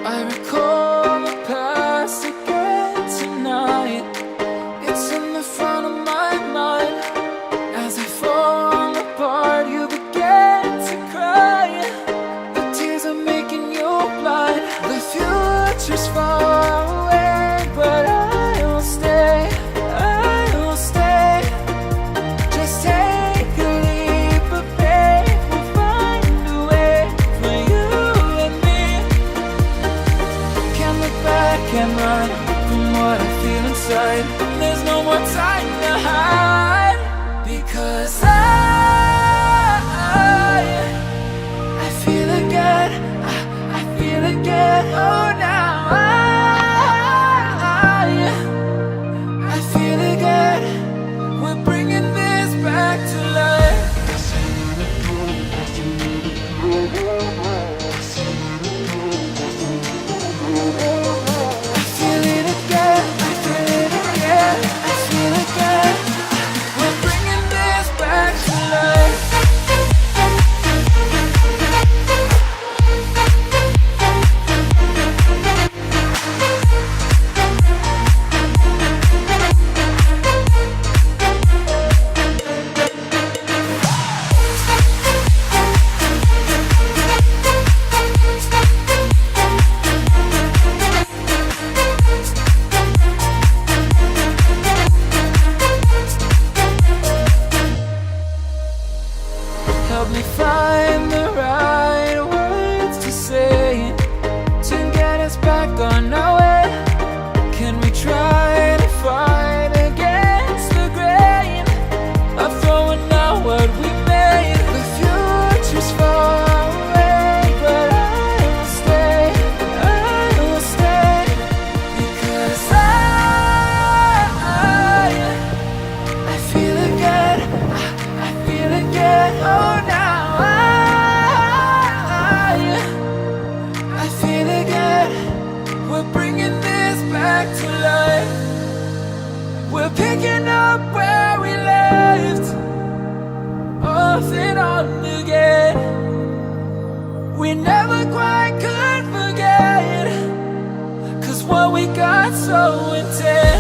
I recall the past again tonight. It's in the front of my mind. As I fall apart, you begin to cry. The tears are making you blind. The future's far away, but I'll stay, I'll stay. Just take a leap of faith, we'll find a way for you and me. Can't look back and run from what I feel inside. There's no more time to hide, because I feel again, I feel again. Oh, now I feel again. We're bringing this back to life. I feel it again, I feel it again, I feel again. We're bringing this back to life. Help me find the right words to say to get us back on our way. Can we try to fight against the grain of throwing out what we made? The future's far away, but I'll stay, I'll stay. Because I feel again, I feel again. Oh, now I feel again. We're bringing this back to life. We're picking up where we left off and on again. We never quite could forget, 'cause what we got so intense.